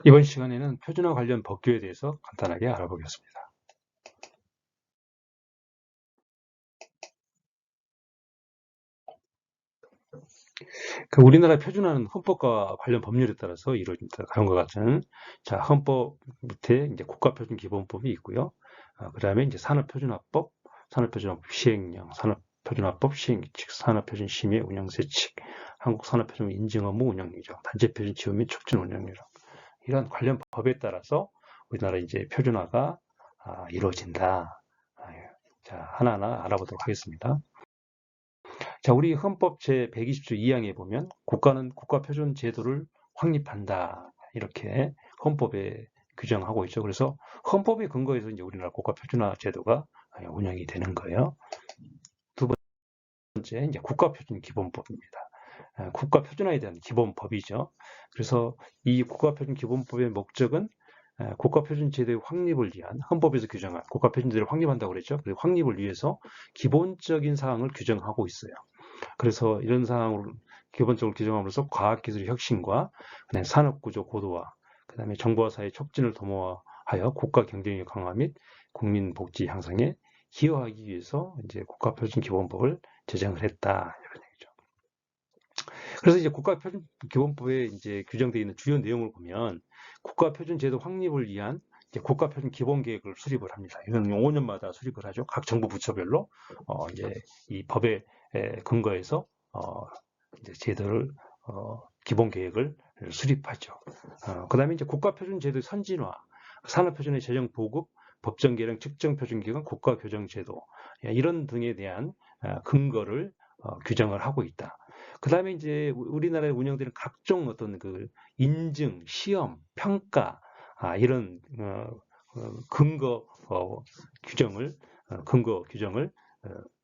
이번 시간에는 표준화 관련 법규에 대해서 간단하게 알아보겠습니다. 우리나라 표준화는 헌법과 관련 법률에 따라서 이루어집니다. 다음과 같은 헌법 밑에 이제 국가표준기본법이 있고요. 그다음에 이제 산업표준화법, 산업표준화법 시행령, 산업표준화법 시행규칙, 산업표준심의 운영세칙, 한국산업표준 인증 업무 운영규정, 단체표준 지원 및 촉진 운영규정, 이런 관련 법에 따라서 우리나라 이제 표준화가 이루어진다. 하나하나 알아보도록 하겠습니다. 우리 헌법 제120조 2항에 보면 국가는 국가표준 제도를 확립한다. 이렇게 헌법에 규정하고 있죠. 그래서 헌법에 근거해서 이제 우리나라 국가표준화 제도가 운영이 되는 거예요. 두 번째, 이제 국가표준기본법입니다. 국가표준화에 대한 기본법이죠. 그래서 이 국가표준기본법의 목적은 국가표준제도의 확립을 위한 헌법에서 규정한 국가표준제도를 확립한다고 그랬죠. 그 확립을 위해서 기본적인 사항을 규정하고 있어요. 그래서 이런 사항으로 기본적으로 규정함으로써 과학기술의 혁신과 산업구조 고도화, 그다음에 정보화 사회 촉진을 도모하여 국가 경쟁력 강화 및 국민 복지 향상에 기여하기 위해서 이제 국가표준기본법을 제정을 했다 이런 얘기죠. 그래서 이제 국가표준기본법에 이제 규정되어 있는 주요 내용을 보면 국가표준제도 확립을 위한 국가표준 기본계획을 수립을 합니다. 이건 5년마다 수립을 하죠. 각 정부 부처별로 이제 이 법에 근거해서 이제 제도를 기본계획을 수립하죠. 그다음에 이제 국가표준제도의 선진화, 산업표준의 재정 보급, 법정 계량 측정 표준기관 국가교정제도 이런 등에 대한 근거를 규정을 하고 있다. 그다음에 이제 우리나라에 운영되는 각종 어떤 그 인증, 시험, 평가 이런 근거 규정을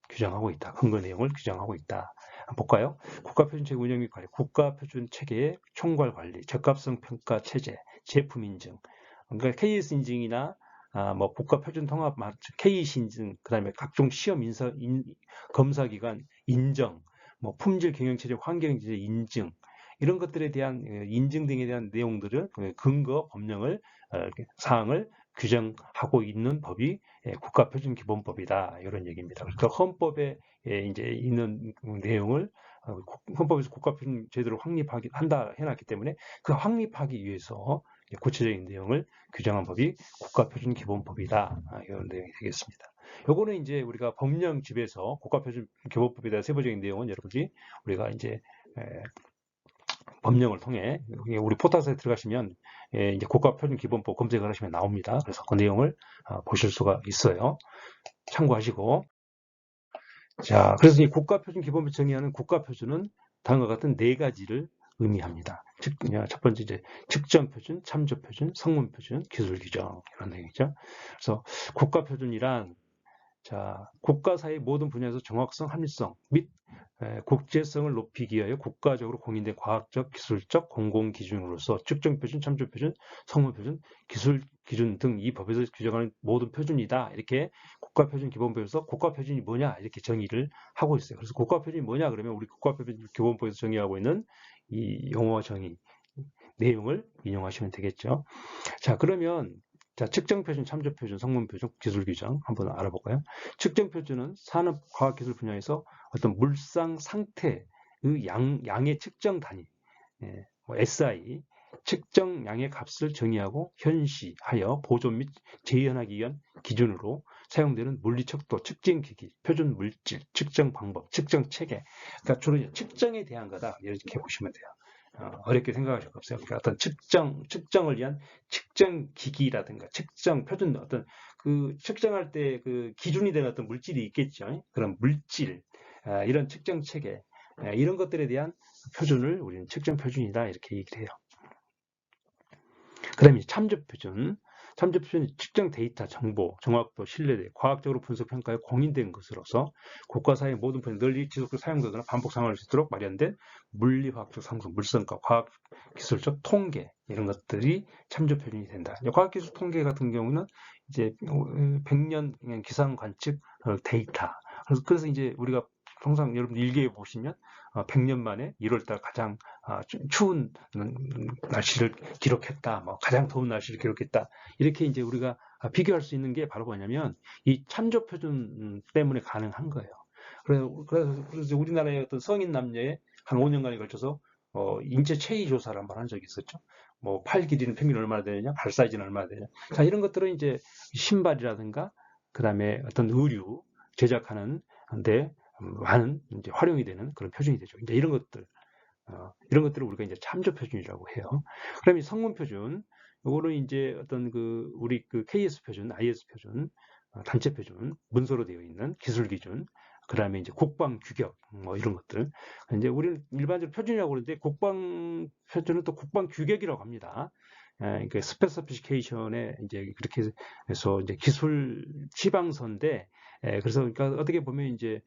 규정하고 있다. 근거 내용을 규정하고 있다. 볼까요? 국가표준체계 운영 및 관리, 국가표준체계의 총괄 관리, 적합성 평가 체제, 제품 인증. 그러니까 KS 인증이나 뭐 국가표준 통합 KC 인증, 그다음에 각종 시험 검사기관 인정, 뭐 품질 경영체제, 환경체제 인증 이런 것들에 대한 인증 등에 대한 내용들을 근거 법령을 사항을 규정하고 있는 법이 국가표준기본법이다 이런 얘기입니다. 그러니까 헌법에 이제 있는 내용을 헌법에서 국가표준 제도를 확립하기 한다 해놨기 때문에 그 확립하기 위해서 구체적인 내용을 규정한 법이 국가표준기본법이다 이런 내용이 되겠습니다. 요거는 이제 우리가 법령집에서 국가표준기본법에 대한 세부적인 내용은 여러분들이 우리가 이제 법령을 통해 우리 포털사이트에 들어가시면 이제 국가표준기본법 검색을 하시면 나옵니다. 그래서 그 내용을 보실 수가 있어요. 참고하시고. 자, 그래서 이 국가표준기본법 정의하는 국가표준은 다음과 같은 네 가지를 의미합니다. 첫 번째 이제 측정표준, 참조표준, 성문표준, 기술규정 이런 내용이죠. 그래서 국가표준이란 국가사의 모든 분야에서 정확성, 합리성 및 국제성을 높이기 위하여 국가적으로 공인된 과학적, 기술적 공공기준으로서 측정표준, 참조표준, 성문표준, 기술기준 등 이 법에서 규정하는 모든 표준이다. 이렇게 국가표준기본법에서 국가표준이 뭐냐 이렇게 정의를 하고 있어요. 그래서 국가표준이 뭐냐 그러면 우리 국가표준기본법에서 정의하고 있는 이 용어 정의 내용을 인용하시면 되겠죠. 그러면 측정표준, 참조표준, 성문표준, 기술규정 한번 알아볼까요? 측정표준은 산업과학기술 분야에서 어떤 물상 상태의 양의 측정 단위, 뭐 SI, 측정량의 값을 정의하고 현시하여 보존 및 재현하기 위한 기준으로 사용되는 물리척도, 측정기기, 표준 물질, 측정 방법, 측정 체계. 그러니까 주로 측정에 대한 거다 이렇게 보시면 돼요. 어렵게 생각하실 거 없어요. 그러니까 어떤 측정을 위한 측정 기기라든가 측정 표준 어떤 그 측정할 때 그 기준이 되는 어떤 물질이 있겠죠. 그런 물질 이런 측정 체계 이런 것들에 대한 표준을 우리는 측정 표준이다 이렇게 얘기를 해요. 그다음에 참조 표준. 참조 표준은 측정 데이터, 정보, 정확도, 신뢰도, 과학적으로 분석 평가에 공인된 것으로서 국가사의 모든 분야 널리 지속적으로 사용되거나 반복 사용할 수 있도록 마련된 물리화학적 상승, 물성과 과학 기술적 통계 이런 것들이 참조 표준이 된다. 과학기술 통계 같은 경우는 이제 100년 기상 관측 데이터. 그래서 이제 우리가 통상 여러분 일기에 보시면 100년 만에 1월달 가장 추운 날씨를 기록했다, 뭐 가장 더운 날씨를 기록했다, 이렇게 이제 우리가 비교할 수 있는 게 바로 뭐냐면 이 참조 표준 때문에 가능한 거예요. 그래서 우리나라의 어떤 성인 남녀의 한 5년간에 걸쳐서 인체 체위 조사를 한번 한 적이 있었죠. 뭐 팔 길이는 평균 얼마나 되느냐, 발 사이즈는 얼마나 되느냐. 자, 이런 것들은 이제 신발이라든가 그다음에 어떤 의류 제작하는 데 많은 이제 활용이 되는 그런 표준이 되죠. 이제 이런 것들을 우리가 이제 참조 표준이라고 해요. 그다음에 성문 표준, 요거는 이제 어떤 우리 KS 표준, IS 표준, 단체 표준, 문서로 되어 있는 기술 기준, 그다음에 이제 국방 규격, 뭐 이런 것들. 이제 우리는 일반적으로 표준이라고 그러는데 국방 표준은 또 국방 규격이라고 합니다. 그러니까 스페시피케이션에 이제 그렇게 해서 이제 기술 지방서인데, 그래서 그러니까 어떻게 보면 이제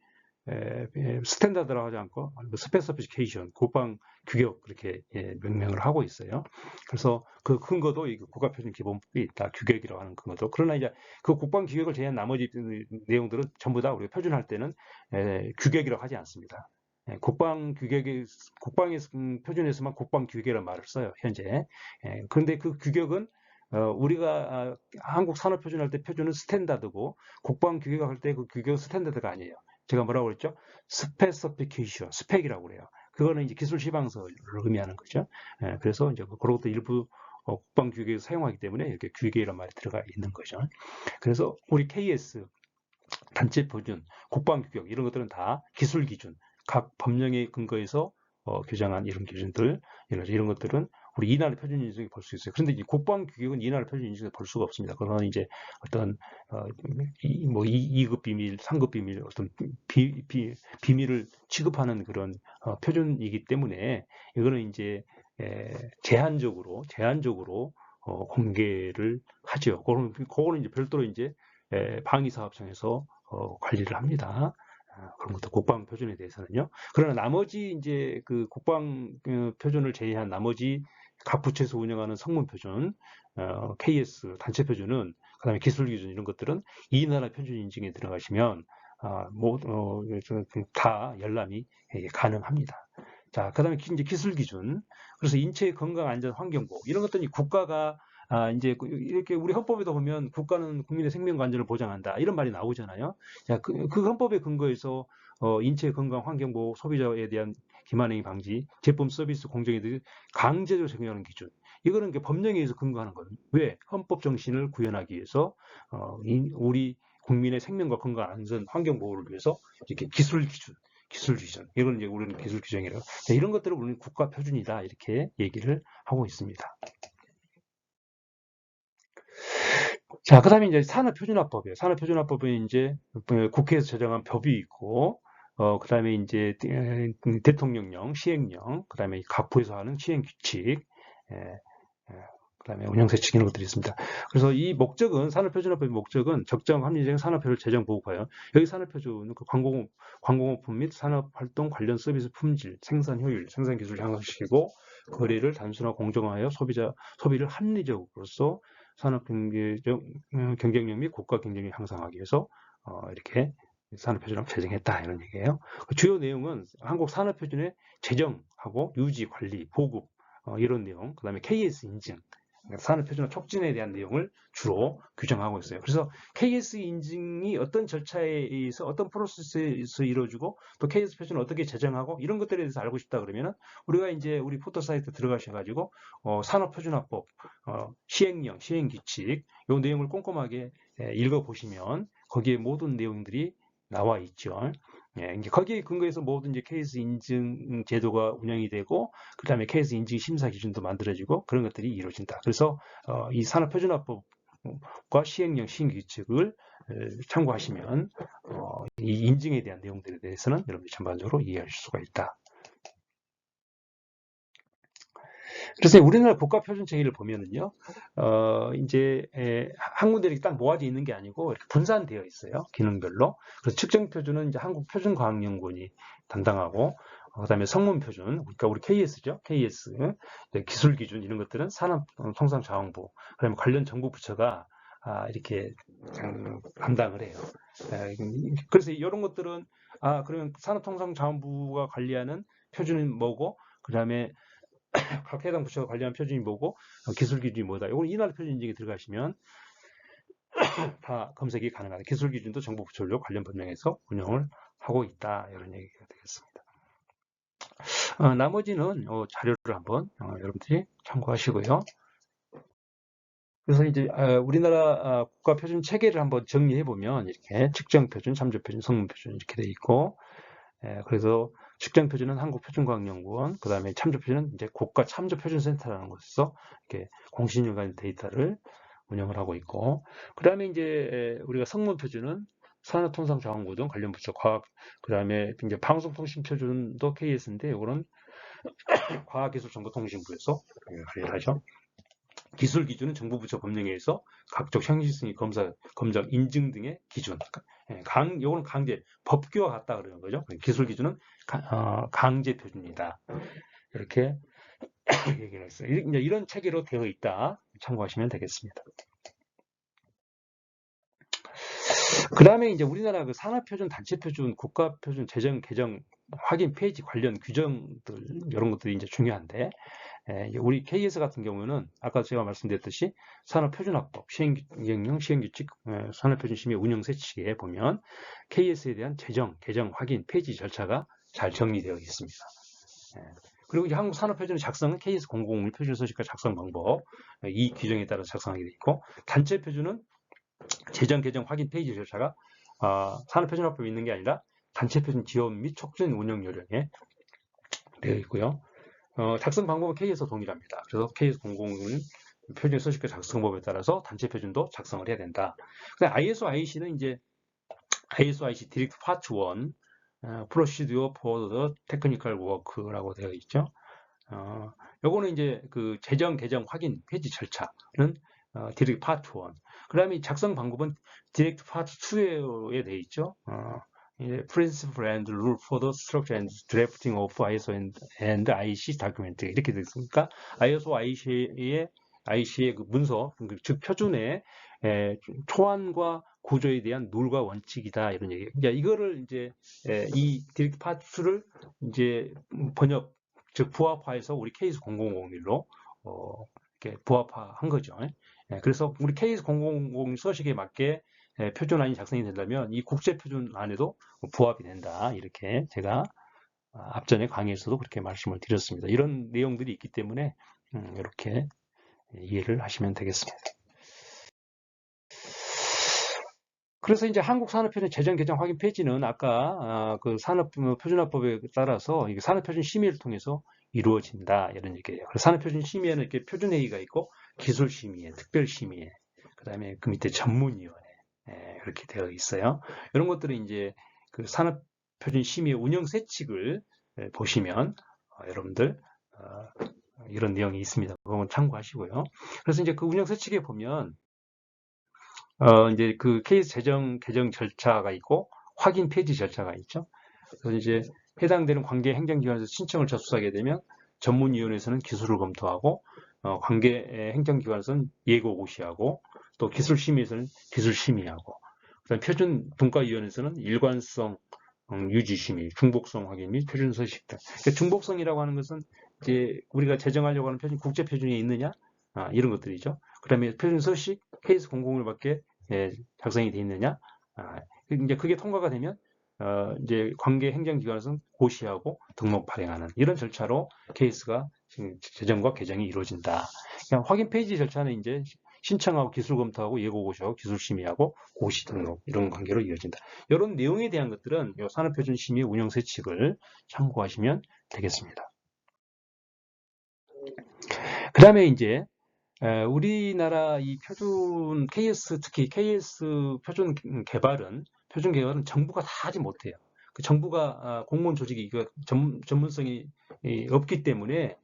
스탠다드라고 하지 않고 스페시피케이션, 국방 규격 그렇게 명명을 하고 있어요. 그래서 그 근거도 이 국가표준 기본법이 있다, 규격이라고 하는 근거도. 그러나 이제 그 국방 규격을 제외한 나머지 내용들은 전부 다 우리가 표준할 때는 규격이라고 하지 않습니다. 국방 규격이 국방의 표준에서만 국방 규격이라는 말을 써요, 현재. 그런데 그 규격은 우리가 한국 산업 표준할 때 표준은 스탠다드고 국방 규격할 때 그 규격은 스탠다드가 아니에요. 제가 뭐라고 그랬죠? 스페시피케이션, 스펙이라고 그래요. 그거는 이제 기술 시방서를 의미하는 거죠. 그래서 이제 그런 것도 일부 국방 규격에서 사용하기 때문에 이렇게 규격이라는 말이 들어가 있는 거죠. 그래서 우리 KS, 단체 표준, 국방 규격 이런 것들은 다 기술 기준, 각 법령에 근거해서 규정한 이런 기준들, 이런 것들은 우리 이날의 표준 인증에 볼 수 있어요. 그런데 이 국방 규격은 이날의 표준 인증에 볼 수가 없습니다. 그거는 이제 어떤 뭐 2급 비밀, 3급 비밀, 어떤 비밀을 취급하는 그런 표준이기 때문에 이거는 이제 제한적으로 공개를 하죠. 그거는 이제 별도로 이제 방위사업청에서 관리를 합니다. 그런 것도 국방 표준에 대해서는요. 그러나 나머지 이제 그 국방 표준을 제외한 나머지 각 부처에서 운영하는 성문 표준, KS 단체 표준은, 그다음에 기술 기준 이런 것들은 이 나라 표준 인증에 들어가시면 다 열람이 가능합니다. 자, 그다음에 이제 기술 기준. 그래서 인체 건강 안전 환경보호 이런 것들이 국가가 이제 이렇게 우리 헌법에도 보면 국가는 국민의 생명과 안전을 보장한다 이런 말이 나오잖아요. 자, 그 헌법에 근거해서 인체 건강 환경보호, 소비자에 대한 기만행위 방지, 제품 서비스 공정에 대해 강제적으로 적용하는 기준. 이거는 법령에 의해서 근거하는 거예요. 왜? 헌법 정신을 구현하기 위해서 우리 국민의 생명과 건강 안전 환경 보호를 위해서 이렇게 기술 기준. 이건 이제 우리는 기술 규정이라고. 이런 것들을 우리는 국가 표준이다 이렇게 얘기를 하고 있습니다. 자, 그다음에 이제 산업표준화법이에요. 산업표준화법은 이제 국회에서 제정한 법이 있고, 그다음에 이제 대통령령, 시행령, 그다음에 각 부에서 하는 시행 규칙, 그다음에 운영세칙 이런 것들이 있습니다. 그래서 이 목적은 산업표준화법의 목적은 적정 합리적인 산업표를 제정 보호하여 여기 산업표준은 그 광공업품 및 산업활동 관련 서비스 품질, 생산 효율, 생산 기술 향상시키고 거래를 단순화 공정화하여 소비를 합리적으로서 산업 경쟁력 및 국가 경쟁력 향상하기 위해서 이렇게 산업표준을 제정했다 이런 얘기예요. 그 주요 내용은 한국 산업표준의 제정하고 유지, 관리, 보급 이런 내용, 그 다음에 KS 인증, 산업표준화 촉진에 대한 내용을 주로 규정하고 있어요. 그래서 KS 인증이 어떤 절차에 의해서 어떤 프로세스에서 이루어지고 또 KS 표준을 어떻게 제정하고 이런 것들에 대해서 알고 싶다 그러면은 우리가 이제 우리 포털 사이트 들어가셔가지고 산업표준화법, 시행령, 시행규칙 이 내용을 꼼꼼하게 읽어보시면 거기에 모든 내용들이 나와 있죠. 이제 거기에 근거해서 모든 이제 케이스 인증 제도가 운영이 되고, 그 다음에 케이스 인증 심사 기준도 만들어지고 그런 것들이 이루어진다. 그래서 이 산업표준화법과 시행령 시행규칙을 참고하시면 이 인증에 대한 내용들에 대해서는 여러분들이 전반적으로 이해하실 수가 있다. 그래서 우리나라 국가표준체계를 보면은요, 이제 한 군데 이렇게 딱 모아져 있는 게 아니고 이렇게 분산되어 있어요, 기능별로. 그래서 측정표준은 이제 한국표준과학연구원이 담당하고, 그다음에 성문표준, 그러니까 우리 KS죠, KS, 기술기준 이런 것들은 산업통상자원부, 그다음에 관련 정부 부처가 이렇게 담당을 해요. 그래서 이런 것들은 그러면 산업통상자원부가 관리하는 표준은 뭐고, 그 다음에 각 해당 부처가 관리하는 표준이 뭐고, 기술 기준이 뭐다. 이건 이 나라 표준 인증에 들어가시면 다 검색이 가능하다. 기술 기준도 정부 부처로 관련 법령에서 운영을 하고 있다. 이런 얘기가 되겠습니다. 나머지는 자료를 한번 여러분들이 참고하시고요. 그래서 이제 우리나라 국가 표준 체계를 한번 정리해 보면 이렇게 측정 표준, 참조 표준, 성분 표준 이렇게 돼 있고, 그래서 측정 표준은 한국표준과학연구원, 그 다음에 참조 표준은 이제 국가 참조 표준센터라는 곳에서 이렇게 공신유관 데이터를 운영을 하고 있고, 그 다음에 이제 우리가 성분 표준은 산업통상자원부 등 관련 부처 과학, 그 다음에 이제 방송통신 표준도 KS인데 이거는 과학기술정보통신부에서 관리를 하죠. 기술 기준은 정부 부처 법령에서 각종 형식성의 검정, 인증 등의 기준. 요거는 강제, 법규와 같다 그러는 거죠. 기술 기준은 강제 표준이다. 이렇게 얘기를 했어요. 이제 이런 체계로 되어 있다. 참고하시면 되겠습니다. 그 다음에 이제 우리나라 그 산업표준, 단체표준, 국가표준, 제정, 개정, 확인 페이지 관련 규정들, 이런 것들이 이제 중요한데, 우리 KS 같은 경우는 아까 제가 말씀드렸듯이 산업표준화법, 시행령, 시행규칙, 산업표준심의 운영세칙에 보면 KS에 대한 제정, 개정, 확인, 페이지 절차가 잘 정리되어 있습니다. 그리고 이제 한국 산업표준의 작성은 KS 001 표준서식과 작성 방법, 이 규정에 따라 작성하게 되어 있고, 단체표준은 제정, 개정, 확인, 페이지 절차가 산업표준화법에 있는 게 아니라 단체표준 지원 및 촉진 운영 요령에 되어 있고요. 작성 방법은 K에서 동일합니다. 그래서 KS 001 표준 서식과 작성법에 따라서 단체 표준도 작성을 해야 된다. 근데 ISO IEC는 이제 ISO IEC 디렉트 파트 1 Procedure for the Technical Work라고 되어 있죠. 요거는 이제 그 제정, 개정, 확인, 폐지 절차는 디렉트 파트 1. 그 다음에 작성 방법은 디렉트 파트 2에 되어 있죠. Principle and Rule for the Structure and Drafting of ISO and IEC Document 이렇게 되어 있으니까 ISO IEC의 그 문서, 즉 표준의 초안과 구조에 대한 룰과 원칙이다 이런 얘기. 이제 이거를 이제 이 디렉트 파트를 이제 번역, 즉 부합화해서 우리 케이스 0001로 이렇게 부합화한 거죠. 그래서 우리 케이스 0001 서식에 맞게 표준안이 작성이 된다면 이 국제표준 안에도 부합이 된다. 이렇게 제가 앞전에 강의에서도 그렇게 말씀을 드렸습니다. 이런 내용들이 있기 때문에 이렇게 이해를 하시면 되겠습니다. 그래서 이제 한국산업표준 제정, 개정, 확인 페이지는 아까 그 산업표준화법에 따라서 산업표준 심의를 통해서 이루어진다. 이런 얘기예요. 그래서 산업표준 심의에는 이렇게 표준회의가 있고 기술심의회, 특별심의회, 그 다음에 그 밑에 전문위원회 이렇게 되어 있어요. 이런 것들은 이제 그 산업표준 심의의 운영세칙을 보시면 여러분들 이런 내용이 있습니다. 그건 참고하시고요. 그래서 이제 그 운영세칙에 보면 이제 그 케이스 제정, 개정 절차가 있고 확인 폐지 절차가 있죠. 그래서 이제 해당되는 관계 행정기관에서 신청을 접수하게 되면 전문위원회에서는 기술을 검토하고 관계 행정기관에서는 예고 고시하고 또 기술심의에서는 기술심의하고 그다음 표준 분과위원회에서는 일관성 유지심의, 중복성 확인 및 표준 서식 등. 그러니까 중복성이라고 하는 것은 이제 우리가 제정하려고 하는 표준 국제 표준이 있느냐 이런 것들이죠. 그다음에 표준 서식 케이스 001밖에 작성이 돼 있느냐. 이제 그게 통과가 되면 이제 관계 행정기관에서는 고시하고 등록 발행하는 이런 절차로 케이스가 제정과 개정이 이루어진다. 그냥 확인 페이지 절차는 이제 신청하고 기술 검토하고 예고 고시하고 기술 심의하고 고시 등록 이런 관계로 이어진다. 이런 내용에 대한 것들은 이 산업표준 심의 운영 세칙을 참고하시면 되겠습니다. 그 다음에 이제 우리나라 이 표준 KS 특히 KS 표준 개발은 정부가 다 하지 못해요. 그 정부가 공무원 조직이 이거 전문성이 없기 때문에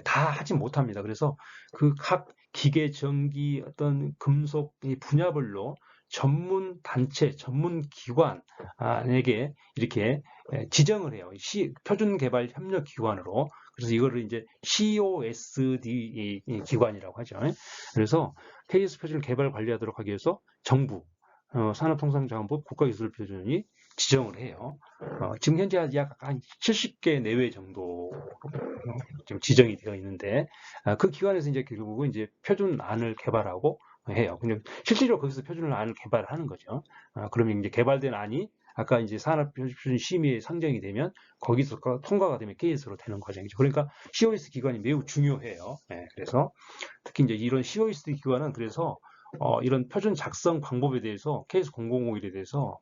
다 하지 못합니다. 그래서 그 각 기계, 전기, 어떤 금속 분야별로 전문 단체, 전문 기관에게 이렇게 지정을 해요. 표준 개발 협력 기관으로 그래서 이거를 이제 COSD 기관이라고 하죠. 그래서 KS 표준을 개발 관리하도록 하기 위해서 정부, 산업통상자원부 국가기술표준이 지정을 해요. 지금 현재 약 한 70개 내외 정도 지금 지정이 되어 있는데 그 기관에서 이제 결국은 이제 표준안을 개발하고 해요. 근데 실질적으로 거기서 표준안을 개발하는 거죠. 그러면 이제 개발된 안이 아까 이제 산업표준 심의에 상정이 되면 거기서 통과가 되면 KS로 되는 과정이죠. 그러니까 COS 기관이 매우 중요해요. 그래서 특히 이제 이런 COS 기관은 그래서 이런 표준 작성 방법에 대해서 KS 001에 대해서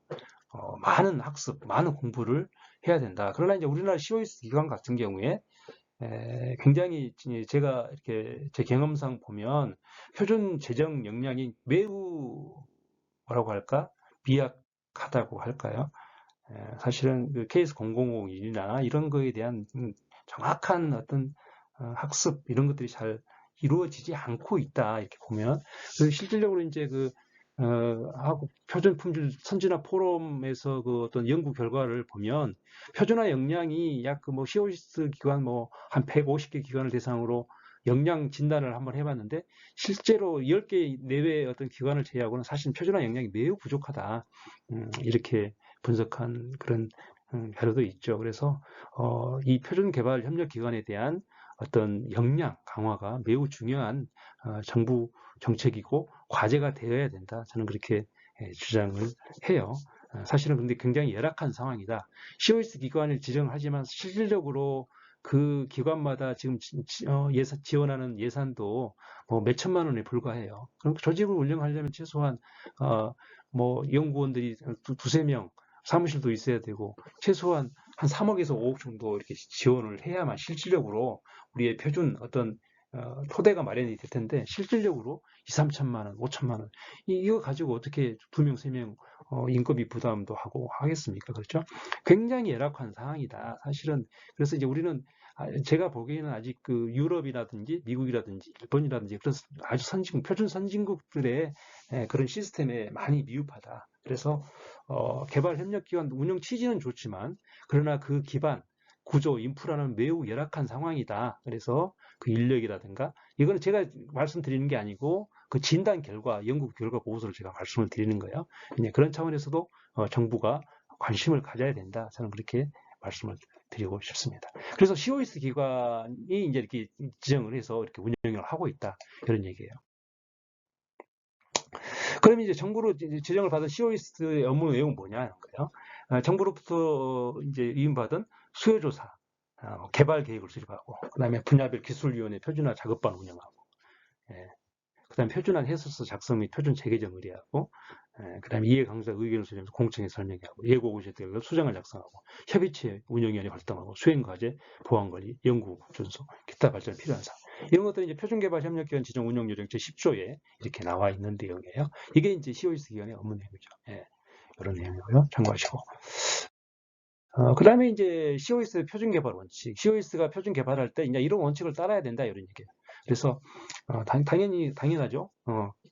많은 학습, 많은 공부를 해야 된다. 그러나 이제 우리나라 COS 기관 같은 경우에 굉장히 제가 이렇게 제 경험상 보면 표준 제정 역량이 매우 뭐라고 할까? 미약하다고 할까요? 사실은 그 케이스 0001이나 이런 거에 대한 정확한 어떤 학습 이런 것들이 잘 이루어지지 않고 있다 이렇게 보면 그래서 실질적으로 이제 그 한국 표준 품질 선진화 포럼에서 그 어떤 연구 결과를 보면 표준화 역량이 약 그 뭐 COIS 기관 뭐 한 150개 기관을 대상으로 역량 진단을 한번 해봤는데 실제로 10개 내외의 어떤 기관을 제외하고는 사실 표준화 역량이 매우 부족하다 이렇게 분석한 그런 자료도 있죠. 그래서 이 표준 개발 협력 기관에 대한 어떤 역량 강화가 매우 중요한 정부 정책이고 과제가 되어야 된다. 저는 그렇게 주장을 해요. 사실은 근데 굉장히 열악한 상황이다. COS 기관을 지정하지만 실질적으로 그 기관마다 지금 지원하는 예산도 뭐 몇천만 원에 불과해요. 그럼 조직을 운영하려면 최소한 뭐 연구원들이 두세 명, 사무실도 있어야 되고 최소한 한 3억에서 5억 정도 이렇게 지원을 해야만 실질적으로 우리의 표준 어떤 토대가 마련이 될 텐데 실질적으로 2, 3천만 원, 5천만 원 이거 가지고 어떻게 두 명, 세 명 인건비 부담도 하고 하겠습니까? 그렇죠? 굉장히 열악한 상황이다. 사실은 그래서 이제 우리는 제가 보기에는 아직 그 유럽이라든지 미국이라든지 일본이라든지 그런 아주 표준 선진국들의 그런 시스템에 많이 미흡하다. 그래서 개발 협력 기관 운영 취지는 좋지만 그러나 그 기반 구조 인프라는 매우 열악한 상황이다. 그래서 그 인력이라든가 이거는 제가 말씀드리는 게 아니고 그 진단 결과 연구 결과 보고서를 제가 말씀을 드리는 거예요. 그런 차원에서도 정부가 관심을 가져야 된다. 저는 그렇게 말씀을 드리고 싶습니다. 그래서 COS 기관이 이제 이렇게 지정을 해서 이렇게 운영을 하고 있다. 이런 얘기예요. 그럼 이제 정부로 지정을 받은 COS의 업무 내용은 뭐냐는 거예요. 정부로부터 이제 위임받은 수요조사, 개발 계획을 수립하고, 그다음에 분야별 기술위원회 표준화 작업반 운영하고, 그다음에 표준화 해설서 작성 및 표준 체계정 의뢰하고, 그다음에 이해 강사 의견을 수렴해서 공청회 설명하고, 예고 고시들 수정을 작성하고, 협의체 운영위원회 활동하고, 수행 과제, 보안 관리, 연구 준수, 기타 발전에 필요한 사항. 이런 것들이 이제 표준개발협력기관 지정 운영 요령 제10조에 이렇게 나와 있는 내용이에요. 이게 이제 COS 기관의 업무 내용이죠. 이런 내용이고요. 참고하시고. 그 다음에 이제 COS 표준 개발 원칙. COS가 표준 개발할 때 이제 이런 원칙을 따라야 된다. 이런 얘기예요. 그래서, 당연하죠.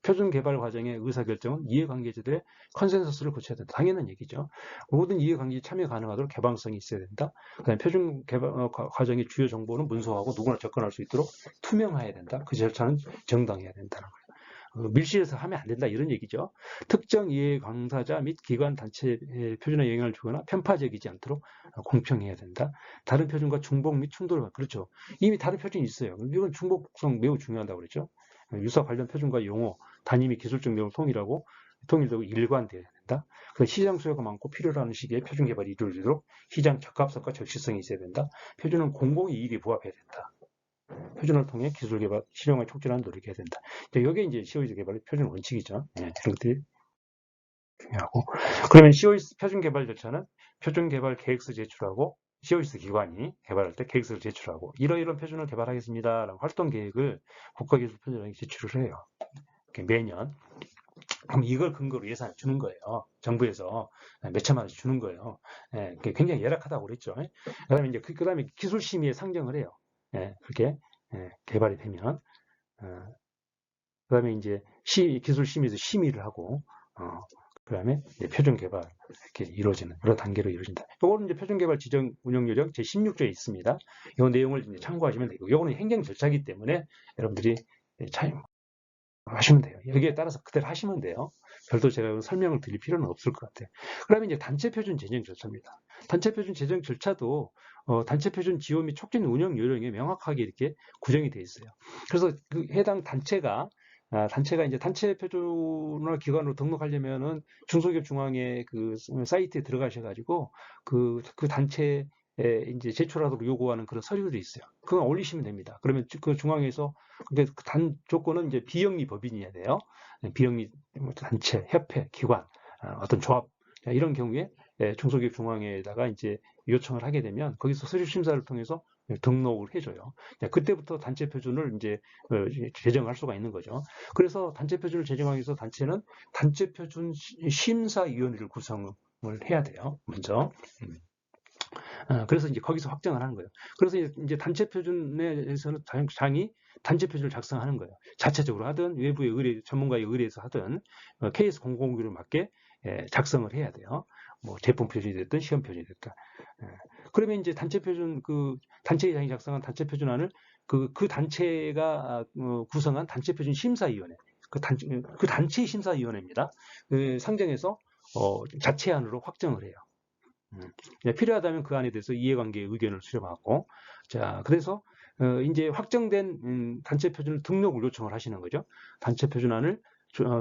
표준 개발 과정의 의사결정은 이해관계자들의 컨센서스를 거쳐야 된다. 당연한 얘기죠. 모든 이해관계 참여 가능하도록 개방성이 있어야 된다. 그다음에 표준 개발 과정의 주요 정보는 문서화하고 누구나 접근할 수 있도록 투명해야 된다. 그 절차는 정당해야 된다는 거예요. 밀실에서 하면 안 된다 이런 얘기죠. 특정 이해 강사자 및 기관 단체의 표준에 영향을 주거나 편파적이지 않도록 공평해야 된다. 다른 표준과 중복 및 충돌을 그렇죠. 이미 다른 표준이 있어요. 이건 중복성 매우 중요하다고 그랬죠. 유사 관련 표준과 용어, 단위 및 기술적 내용을 통일되고 일관되어야 된다. 시장 수요가 많고 필요로 하는 시기에 표준 개발이 이루어지도록 시장 적합성과 적시성이 있어야 된다. 표준은 공공의 이익에 부합해야 된다. 표준을 통해 기술 개발, 실용화에 촉진하는 노력을 해야 된다. 이게 이제 COS 개발의 표준 원칙이죠. 이런 것들이 중요하고. 그러면 COS 표준 개발 절차는 표준 개발 계획서 제출하고 COS 기관이 개발할 때 계획서를 제출하고 이러이러한 표준을 개발하겠습니다. 라는 활동 계획을 국가기술표준원에 제출을 해요. 매년. 그럼 이걸 근거로 예산을 주는 거예요. 정부에서 몇천만 원씩 주는 거예요. 굉장히 열악하다고 그랬죠. 그다음에 이제 그다음에 기술 심의에 상정을 해요. 그렇게 개발이 되면 그다음에 이제 기술 심의에서 심의를 하고 그다음에 이제 표준 개발 이렇게 이루어지는 여러 단계로 이루어진다. 요거는 이제 표준 개발 지정 운영 요령 제 16조에 있습니다. 이 내용을 이제 참고하시면 되고, 요거는 행정 절차이기 때문에 여러분들이 하시면 돼요. 여기에 따라서 그대로 하시면 돼요. 별도 제가 설명을 드릴 필요는 없을 것 같아요. 그다음에 이제 단체 표준 제정 절차입니다. 단체 표준 제정 절차도 단체 표준 지원 및 촉진 운영 요령에 명확하게 이렇게 구정이 되어 있어요. 그래서 그 해당 단체가 이제 단체 표준화 기관으로 등록하려면은 중소기업 중앙회 그 사이트에 들어가셔가지고 그 단체에 이제 제출하도록 요구하는 그런 서류들이 있어요. 그거 올리시면 됩니다. 그러면 그 중앙에서 근데 그 단 조건은 이제 비영리 법인이어야 돼요. 비영리 단체, 협회, 기관, 어떤 조합 이런 경우에 중소기업 중앙회에다가 이제 요청을 하게 되면 거기서 서류 심사를 통해서 등록을 해줘요. 그때부터 단체 표준을 이제 제정할 수가 있는 거죠. 그래서 단체 표준을 제정하기 위해서 단체는 단체 표준 심사위원회를 구성을 해야 돼요. 먼저. 그래서 이제 거기서 확정을 하는 거예요. 그래서 이제 단체 표준에서는 장이 단체 표준을 작성하는 거예요. 자체적으로 하든 외부의 의뢰, 전문가의 의뢰에서 하든 KS 공공기를 맞게 작성을 해야 돼요. 뭐 제품 표준이 됐든 시험 표준이 됐든. 그러면 이제 단체 표준 그 단체의 장이 작성한 단체 표준안을 그 단체가 구성한 단체 표준 심사위원회 그 단체의 심사위원회입니다. 그 상정해서 자체안으로 확정을 해요. 필요하다면 그 안에 대해서 이해관계의 의견을 수렴하고, 자, 그래서 이제 확정된 단체 표준 등록을 요청을 하시는 거죠. 단체 표준안을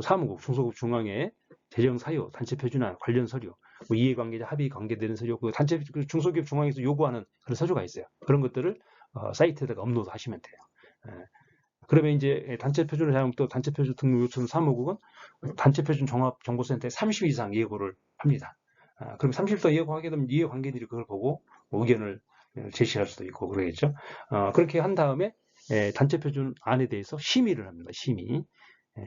사무국, 중소국 중앙회 제정 사유, 단체 표준안 관련 서류, 뭐 이해관계자 합의 관계되는 서류, 그 단체 그 중소기업 중앙에서 요구하는 그런 서류가 있어요. 그런 것들을 사이트에다가 업로드하시면 돼요. 그러면 이제 단체 표준을 사용 또 단체 표준 등록 요청 사무국은 단체 표준 종합정보센터에 30 이상 예고를 합니다. 그럼 30도 예고하게 되면 이해관계들이 그걸 보고 의견을 제시할 수도 있고 그러겠죠. 그렇게 한 다음에 단체 표준 안에 대해서 심의를 합니다.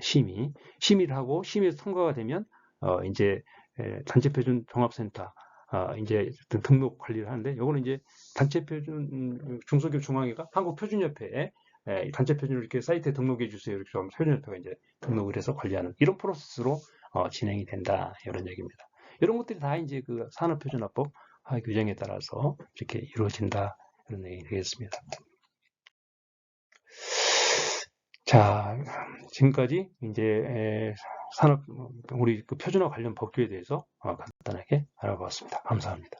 심의를 하고 심의에서 통과가 되면 이제 단체 표준 종합센터 이제 등록 관리를 하는데, 이거는 이제 단체 표준 중소기업 중앙회가 한국표준협회에 단체 표준을 이렇게 사이트에 등록해 주세요. 이렇게 하면 표준협회가 이제 등록을 해서 관리하는 이런 프로세스로 진행이 된다, 이런 얘기입니다. 이런 것들이 다 이제 그 산업표준화법 규정에 따라서 이렇게 이루어진다, 이런 얘기 되겠습니다. 자, 지금까지 이제 우리 그 표준화 관련 법규에 대해서 간단하게 알아봤습니다. 감사합니다.